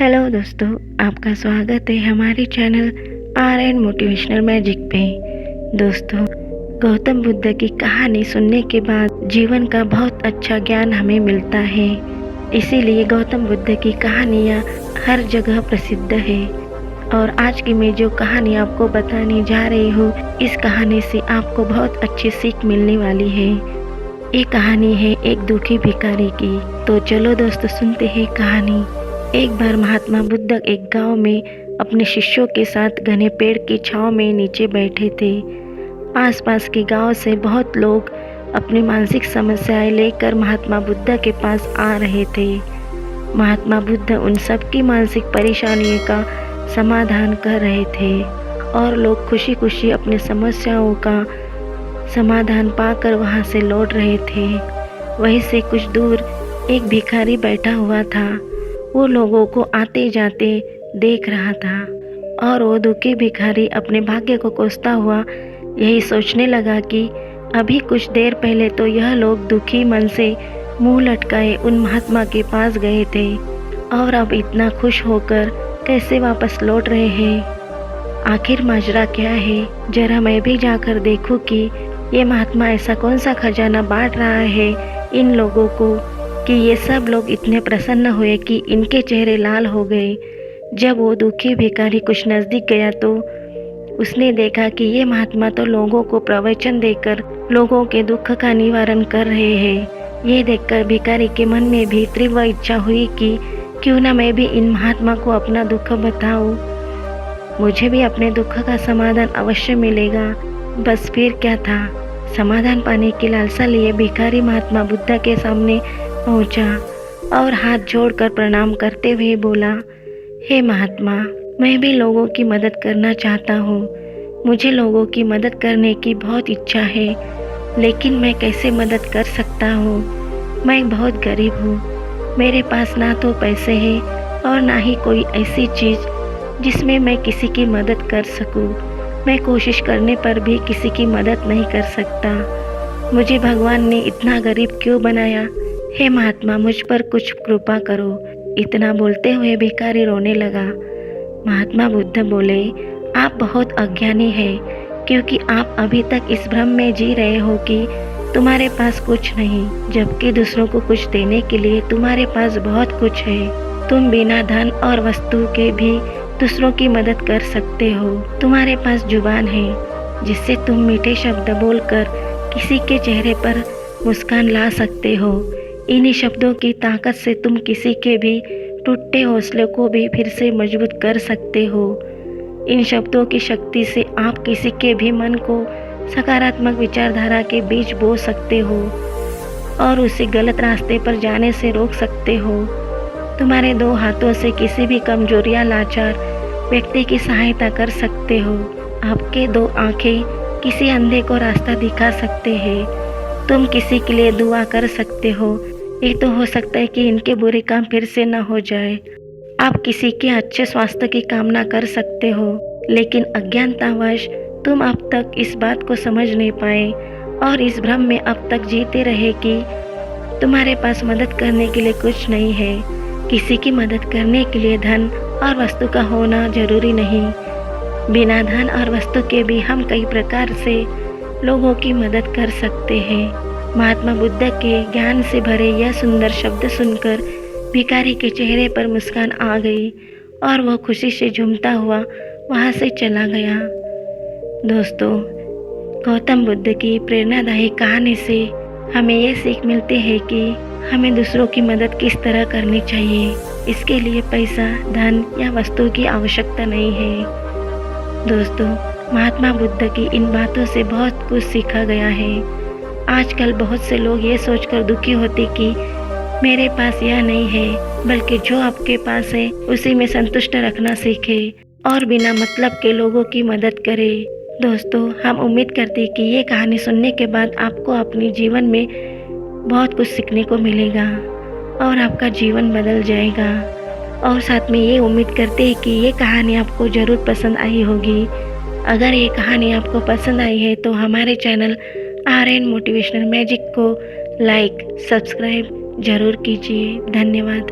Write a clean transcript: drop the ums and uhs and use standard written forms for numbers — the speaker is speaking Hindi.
हेलो दोस्तों, आपका स्वागत है हमारे channel are and motivational magic पे। दोस्तों, गौतम बुद्ध की कहानी सुनने के बाद जीवन का बहुत अच्छा ज्ञान हमें मिलता है। इसीलिए गौतम बुद्ध की कहानियाँ हर जगह प्रसिद्ध है। और आज की मैं जो कहानी आपको बताने जा रही हूँ, इस कहानी से आपको बहुत अच्छी सीख मिलने वाली है। ये कहानी है एक दुखी भिखारी की। तो चलो दोस्तों, सुनते हैं कहानी। एक बार महात्मा बुद्ध एक गांव में अपने शिष्यों के साथ घने पेड़ की छांव में नीचे बैठे थे। आसपास के गांव से बहुत लोग अपनी मानसिक समस्याएं लेकर महात्मा बुद्ध के पास आ रहे थे। महात्मा बुद्ध उन सब की मानसिक परेशानियों का समाधान कर रहे थे और लोग खुशी खुशी अपनी समस्याओं का समाधान पाकर वहां से लौट रहे थे। वहीं से कुछ दूर एक भिखारी बैठा हुआ था। वो लोगों को आते जाते देख रहा था और वो दुखी भिखारी अपने भाग्य को कोसता हुआ यही सोचने लगा कि अभी कुछ देर पहले तो यह लोग दुखी मन से मुंह लटकाए उन महात्मा के पास गए थे और अब इतना खुश होकर कैसे वापस लौट रहे हैं। आखिर माजरा क्या है? जरा मैं भी जाकर देखूं कि ये महात्मा ऐसा कौन सा खजाना बांट रहा है इन लोगों को कि ये सब लोग इतने प्रसन्न हुए कि इनके चेहरे लाल हो गए। जब वो दुखी भिखारी कुछ नज़दीक गया तो उसने देखा कि ये महात्मा तो लोगों को प्रवचन देकर लोगों के दुख का निवारण कर रहे हैं। ये देखकर भिखारी के मन में भी तीव्र इच्छा हुई कि क्यों ना मैं भी इन महात्मा को अपना दुख बताऊं। मुझे भी अपने दुख का समाधान अवश्य मिलेगा। बस फिर क्या था, समाधान पाने की लालसा लिए भिखारी महात्मा बुद्ध के सामने पहुंचा और हाथ जोड़कर प्रणाम करते हुए बोला, हे महात्मा, मैं भी लोगों की मदद करना चाहता हूँ। मुझे लोगों की मदद करने की बहुत इच्छा है, लेकिन मैं कैसे मदद कर सकता हूँ? मैं बहुत गरीब हूँ। मेरे पास ना तो पैसे हैं और ना ही कोई ऐसी चीज़ जिसमें मैं किसी की मदद कर सकूँ। मैं कोशिश करने पर भी किसी की मदद नहीं कर सकता। मुझे भगवान ने इतना गरीब क्यों बनाया? हे महात्मा, मुझ पर कुछ कृपा करो। इतना बोलते हुए भिखारी रोने लगा। महात्मा बुद्ध बोले, आप बहुत अज्ञानी हैं, क्योंकि आप अभी तक इस भ्रम में जी रहे हो कि तुम्हारे पास कुछ नहीं, जबकि दूसरों को कुछ देने के लिए तुम्हारे पास बहुत कुछ है। तुम बिना धन और वस्तु के भी दूसरों की मदद कर सकते हो। तुम्हारे पास जुबान है जिससे तुम मीठे शब्द बोलकर किसी के चेहरे पर मुस्कान ला सकते हो। इन्हीं शब्दों की ताकत से तुम किसी के भी टूटे हौसले को भी फिर से मजबूत कर सकते हो। इन शब्दों की शक्ति से आप किसी के भी मन को सकारात्मक विचारधारा के बीज बो सकते हो और उसे गलत रास्ते पर जाने से रोक सकते हो। तुम्हारे दो हाथों से किसी भी कमजोर या लाचार व्यक्ति की सहायता कर सकते हो। आपके दो आंखें किसी अंधे को रास्ता दिखा सकते हैं। तुम किसी के लिए दुआ कर सकते हो। ये तो हो सकता है कि इनके बुरे काम फिर से न हो जाए। आप किसी के अच्छे स्वास्थ्य की कामना कर सकते हो, लेकिन अज्ञानतावश तुम अब तक इस बात को समझ नहीं पाए और इस भ्रम में अब तक जीते रहे कि तुम्हारे पास मदद करने के लिए कुछ नहीं है। किसी की मदद करने के लिए धन और वस्तु का होना जरूरी नहीं। बिना धन और वस्तु के भी हम कई प्रकार से लोगों की मदद कर सकते हैं। महात्मा बुद्ध के ज्ञान से भरे यह सुंदर शब्द सुनकर भिखारी के चेहरे पर मुस्कान आ गई और वह खुशी से झूमता हुआ वहां से चला गया। दोस्तों, गौतम बुद्ध की प्रेरणादायी कहानी से हमें ये सीख मिलती है कि हमें दूसरों की मदद किस तरह करनी चाहिए। इसके लिए पैसा, धन या वस्तु की आवश्यकता नहीं है। दोस्तों, महात्मा बुद्ध की इन बातों से बहुत कुछ सीखा गया है। आजकल बहुत से लोग ये सोचकर दुखी होते कि मेरे पास यह नहीं है, बल्कि जो आपके पास है उसी में संतुष्ट रखना सीखे और बिना मतलब के लोगों की मदद करे। दोस्तों, हम उम्मीद करते हैं कि ये कहानी सुनने के बाद आपको अपने जीवन में बहुत कुछ सीखने को मिलेगा और आपका जीवन बदल जाएगा। और साथ में ये उम्मीद करते हैं कि ये कहानी आपको ज़रूर पसंद आई होगी। अगर ये कहानी आपको पसंद आई है तो हमारे channel are and motivational magic को लाइक, सब्सक्राइब जरूर कीजिए। धन्यवाद।